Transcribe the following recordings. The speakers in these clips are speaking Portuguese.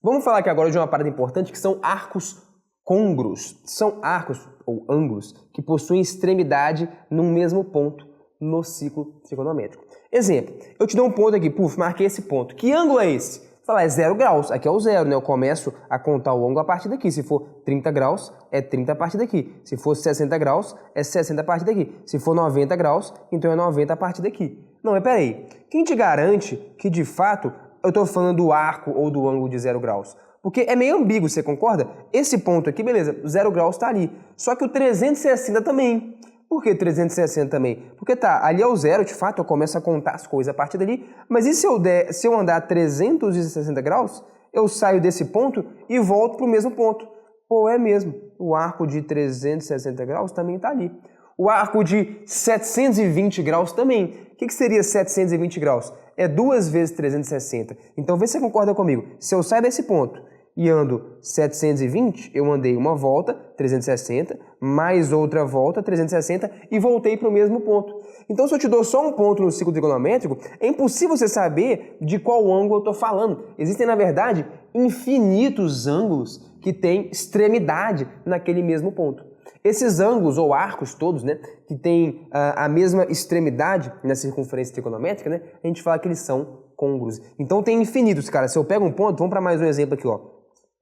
Vamos falar aqui agora de uma parada importante que são arcos côngruos. São arcos ou ângulos que possuem extremidade num mesmo ponto no ciclo trigonométrico. Exemplo, eu te dou um ponto aqui, marquei esse ponto. Que ângulo é esse? Falar, é 0 graus, aqui é o zero, né? Eu começo a contar o ângulo a partir daqui. Se for 30 graus, é 30 a partir daqui. Se for 60 graus, é 60 a partir daqui. Se for 90 graus, então é 90 a partir daqui. Não, mas peraí, quem te garante que de fato eu estou falando do arco ou do ângulo de 0 graus? Porque é meio ambíguo, você concorda? Esse ponto aqui, beleza, 0 graus está ali. Só que o 360 também. Por que 360 também? Porque tá, ali é o zero, de fato, eu começo a contar as coisas a partir dali, mas e se eu andar 360 graus, eu saio desse ponto e volto para o mesmo ponto? Pô, é mesmo, o arco de 360 graus também está ali. O arco de 720 graus também. O que seria 720 graus? É 2 vezes 360. Então, vê se você concorda comigo. Se eu saio desse ponto e ando 720, eu andei uma volta, 360, mais outra volta, 360, e voltei para o mesmo ponto. Então, se eu te dou só um ponto no ciclo trigonométrico, é impossível você saber de qual ângulo eu estou falando. Existem, na verdade, infinitos ângulos que têm extremidade naquele mesmo ponto. Esses ângulos, ou arcos todos, né, que têm a mesma extremidade na circunferência trigonométrica, né, a gente fala que eles são côngruos. Então, tem infinitos, cara. Se eu pego um ponto, vamos para mais um exemplo aqui, ó.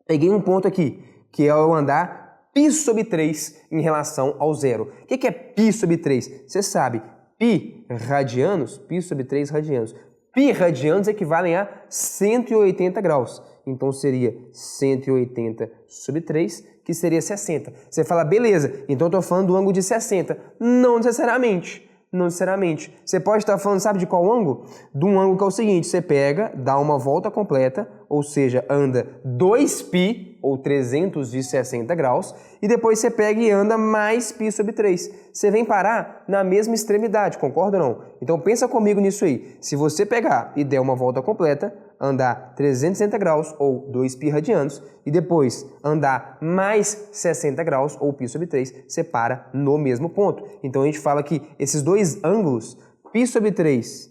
Peguei um ponto aqui, que é eu andar π sobre 3 em relação ao zero. O que é π sobre 3? Você sabe, π radianos, π sobre 3 radianos. Π radianos equivalem a 180 graus. Então, seria 180 sobre 3, que seria 60. Você fala, beleza, então eu estou falando do ângulo de 60. Não necessariamente. Não necessariamente. Você pode estar falando, sabe de qual ângulo? De um ângulo que é o seguinte, você pega, dá uma volta completa, ou seja, anda 2π, ou 360 graus, e depois você pega e anda mais π sobre 3. Você vem parar na mesma extremidade, concorda ou não? Então pensa comigo nisso aí. Se você pegar e der uma volta completa, andar 360 graus, ou 2π radianos, e depois andar mais 60 graus, ou π sobre 3, você para no mesmo ponto. Então a gente fala que esses dois ângulos, π sobre 3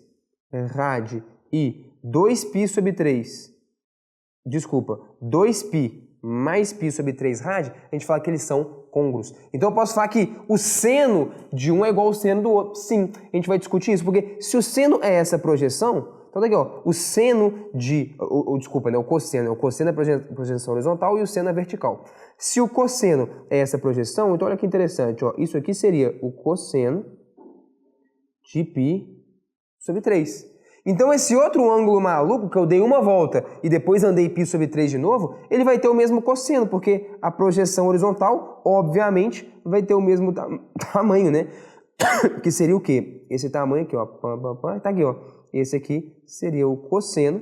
rad e 2π sobre 3, desculpa, 2π mais π sobre 3 rad, a gente fala que eles são côngruos. Então eu posso falar que o seno de um é igual ao seno do outro. Sim, a gente vai discutir isso, porque se o seno é essa projeção, então daqui, ó, o seno de... desculpa, né? O cosseno é a projeção horizontal e o seno é vertical. Se o cosseno é essa projeção, então olha que interessante, ó, isso aqui seria o cosseno de π sobre 3. Então esse outro ângulo maluco, que eu dei uma volta e depois andei π sobre 3 de novo, ele vai ter o mesmo cosseno, porque a projeção horizontal, obviamente, vai ter o mesmo tamanho, né? Que seria o quê? Esse tamanho aqui, ó, tá aqui, ó. Esse aqui seria o cosseno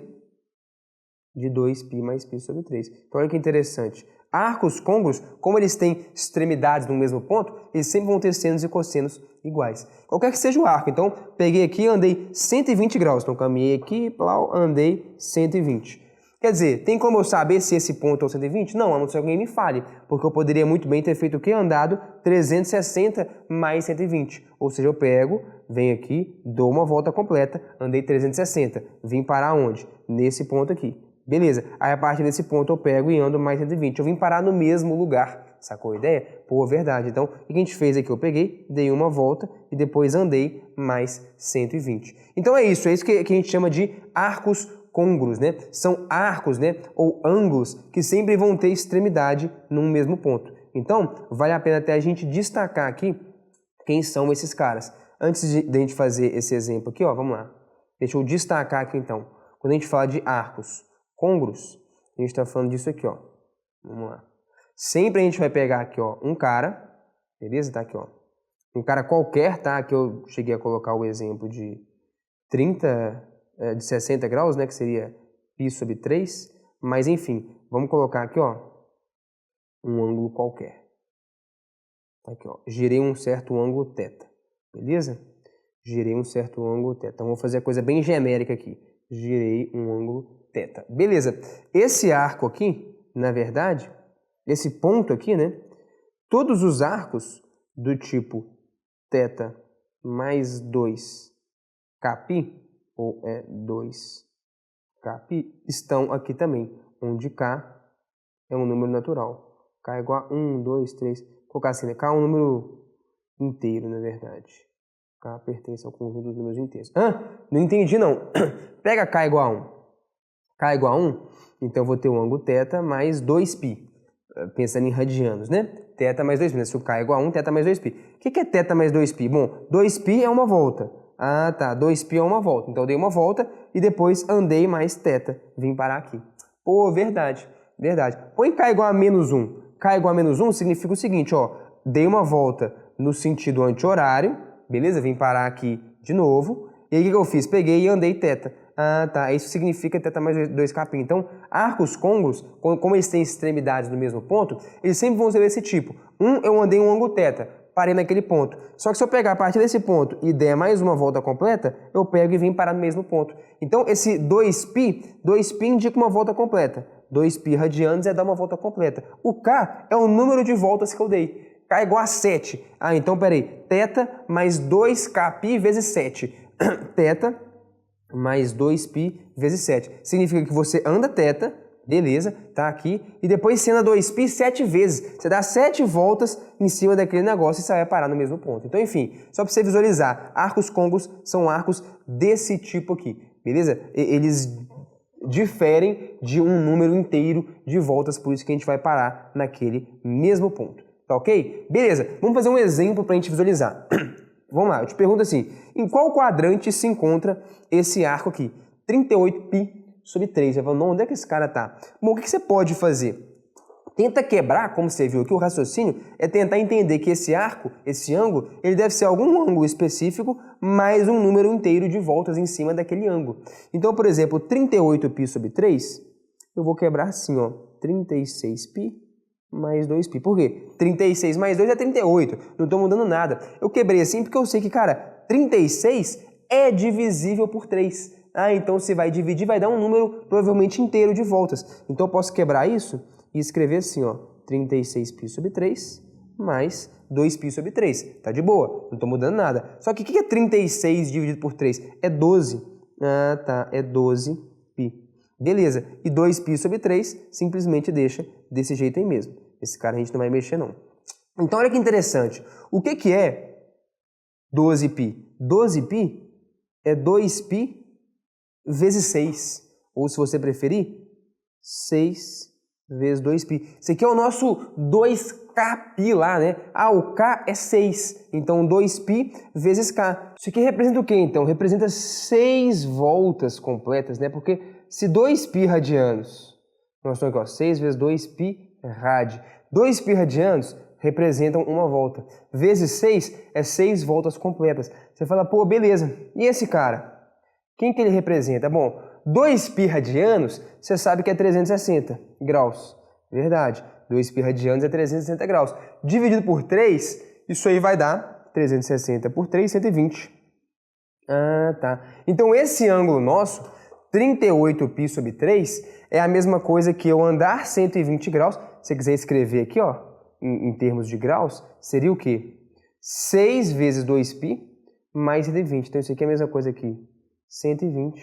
de 2π mais π sobre 3. Então olha que interessante. Arcos côngruos, como eles têm extremidades no mesmo ponto, eles sempre vão ter senos e cossenos iguais. Qualquer que seja o arco. Então, peguei aqui e andei 120 graus. Então, caminhei aqui, andei 120. Quer dizer, tem como eu saber se esse ponto é o 120? Não, a não ser que alguém me fale. Porque eu poderia muito bem ter feito o quê? Andado 360 mais 120. Ou seja, eu pego, venho aqui, dou uma volta completa, andei 360. Vim parar onde? Nesse ponto aqui. Beleza. Aí, a partir desse ponto, eu pego e ando mais 120. Eu vim parar no mesmo lugar. Sacou a ideia? Pô, verdade. Então, o que a gente fez aqui? Eu peguei, dei uma volta e depois andei mais 120. Então, é isso que a gente chama de arcos côngruos, né? São arcos, né? Ou ângulos que sempre vão ter extremidade num mesmo ponto. Então, vale a pena até a gente destacar aqui quem são esses caras. Antes de a gente fazer esse exemplo aqui, ó, vamos lá. Deixa eu destacar aqui, então. Quando a gente fala de arcos côngruos, a gente está falando disso aqui, ó. Vamos lá. Sempre a gente vai pegar aqui, ó, um cara, beleza? Tá aqui, ó. Um cara qualquer, tá? Aqui eu cheguei a colocar o exemplo de 60 graus, né? Que seria π sobre 3. Mas, enfim, vamos colocar aqui, ó, um ângulo qualquer. Tá aqui, ó. Girei um certo ângulo θ. Beleza? Girei um certo ângulo θ. Então, vou fazer a coisa bem genérica aqui. Girei um ângulo θ. Beleza. Esse arco aqui, na verdade, esse ponto aqui, né? Todos os arcos do tipo θ mais 2kπ, ou 2kπ, estão aqui também. onde K é um número natural. K é igual a 1, 2, 3. Vou colocar assim, né? K é um número inteiro, na verdade. K pertence ao conjunto dos números inteiros. Não entendi não. Pega K igual a 1. K igual a 1, então eu vou ter um ângulo θ mais 2π. Pensando em radianos, né? Θ mais 2π. Se o K é igual a 1, θ mais 2π. O que é θ mais 2π? Bom, 2π é uma volta. Ah, tá. 2π é uma volta. Então eu dei uma volta e depois andei mais θ. Vim parar aqui. Pô, verdade. Verdade. Põe K igual a menos 1. K igual a menos 1 significa o seguinte, ó. Dei uma volta no sentido anti-horário. Beleza? Vim parar aqui de novo. E aí o que eu fiz? Peguei e andei θ. Ah, tá. Isso significa θ mais 2κ. Então, arcos côncavos, como eles têm extremidades no mesmo ponto, eles sempre vão ser desse tipo. Eu andei um ângulo θ, parei naquele ponto. Só que se eu pegar a partir desse ponto e der mais uma volta completa, eu pego e venho parar no mesmo ponto. Então, esse 2π indica uma volta completa. 2π radianos é dar uma volta completa. O K é o número de voltas que eu dei. K é igual a 7. Ah, então, peraí. θ mais 2kπ vezes 7. θ mais 2π vezes 7. Significa que você anda θ, beleza, tá aqui, e depois você anda 2π 7 vezes. Você dá 7 voltas em cima daquele negócio e você vai parar no mesmo ponto. Então, enfim, só para você visualizar, arcos côncavos são arcos desse tipo aqui, beleza? Eles diferem de um número inteiro de voltas, por isso que a gente vai parar naquele mesmo ponto, tá ok? Beleza, vamos fazer um exemplo para a gente visualizar. Vamos lá, eu te pergunto assim, em qual quadrante se encontra esse arco aqui? 38π sobre 3. Você fala, não, onde é que esse cara tá? Bom, o que você pode fazer? Tenta quebrar, como você viu aqui, o raciocínio é tentar entender que esse arco, esse ângulo, ele deve ser algum ângulo específico mais um número inteiro de voltas em cima daquele ângulo. Então, por exemplo, 38π sobre 3, eu vou quebrar assim, ó, 36π mais 2π. Por quê? 36 mais 2 é 38. Não estou mudando nada. Eu quebrei assim porque eu sei que, cara, 36 é divisível por 3. Ah, então você vai dividir, vai dar um número provavelmente inteiro de voltas. Então eu posso quebrar isso e escrever assim, ó, 36π sobre 3 mais 2π sobre 3. Tá de boa, não estou mudando nada. Só que o que é 36 dividido por 3? É 12. Ah, tá, é 12π. Beleza, e 2π sobre 3 simplesmente deixa desse jeito aí mesmo. Esse cara a gente não vai mexer não. Então olha que interessante. O que é 12π? 12π é 2π vezes 6. Ou se você preferir, 6 vezes 2π. Esse aqui é o nosso 2kπ lá, né? Ah, o K é 6. Então 2π vezes K. Isso aqui representa o quê então? Representa 6 voltas completas, né? Porque se 2π radianos, nós estamos aqui, ó, 6 vezes 2π rad. 2π radianos representam uma volta. Vezes 6 é 6 voltas completas. Você fala, pô, beleza. E esse cara? Quem que ele representa? Bom, 2π radianos, você sabe que é 360 graus. Verdade. 2π radianos é 360 graus. Dividido por 3, isso aí vai dar 360 por 3, 120. Ah, tá. Então esse ângulo nosso, 38π sobre 3, é a mesma coisa que eu andar 120 graus. Se você quiser escrever aqui, ó, em termos de graus, seria o quê? 6 vezes 2π mais 120. Então isso aqui é a mesma coisa aqui. 120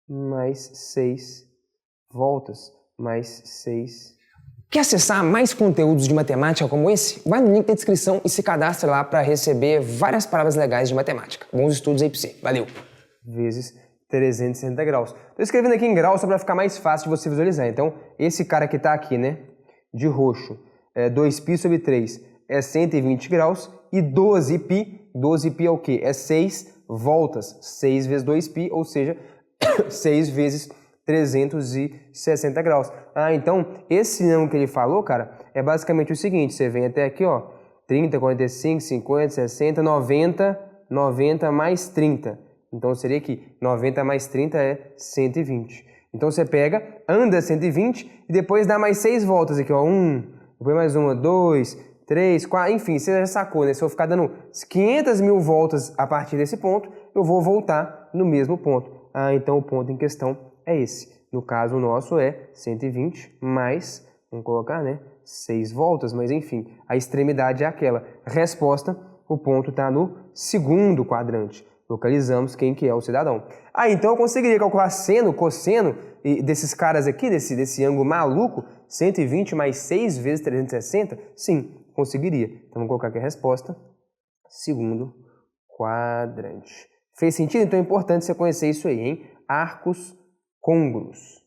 mais 6 voltas mais 6. Quer acessar mais conteúdos de matemática como esse? Vai no link da descrição e se cadastre lá para receber várias palavras legais de matemática. Bons estudos aí para você. Valeu! Vezes 360 graus. Estou escrevendo aqui em graus só para ficar mais fácil de você visualizar. Então, esse cara que está aqui, né, de roxo, 2π sobre 3 é 120 graus e 12π é o quê? É 6 voltas. 6 vezes 2π, ou seja, 6 vezes 360 graus. Ah, então, esse ângulo que ele falou, cara, é basicamente o seguinte, você vem até aqui, ó, 30, 45, 50, 60, 90 mais 30. Então, seria aqui, 90 mais 30 é 120. Então, você pega, anda 120 e depois dá mais 6 voltas aqui, ó, 1, depois mais uma, 2, 3, 4, enfim, você já sacou, né? Se eu ficar dando 500 mil voltas a partir desse ponto, eu vou voltar no mesmo ponto. Ah, então o ponto em questão é esse. No caso, o nosso é 120 mais, vamos colocar, né, 6 voltas, mas enfim, a extremidade é aquela. Resposta, o ponto está no segundo quadrante. Localizamos quem que é o cidadão. Ah, então eu conseguiria calcular seno, cosseno desses caras aqui, desse ângulo maluco, 120 mais 6 vezes 360? Sim, conseguiria. Então vamos colocar aqui a resposta, segundo quadrante. Fez sentido? Então é importante você conhecer isso aí, hein? Arcos côngruos.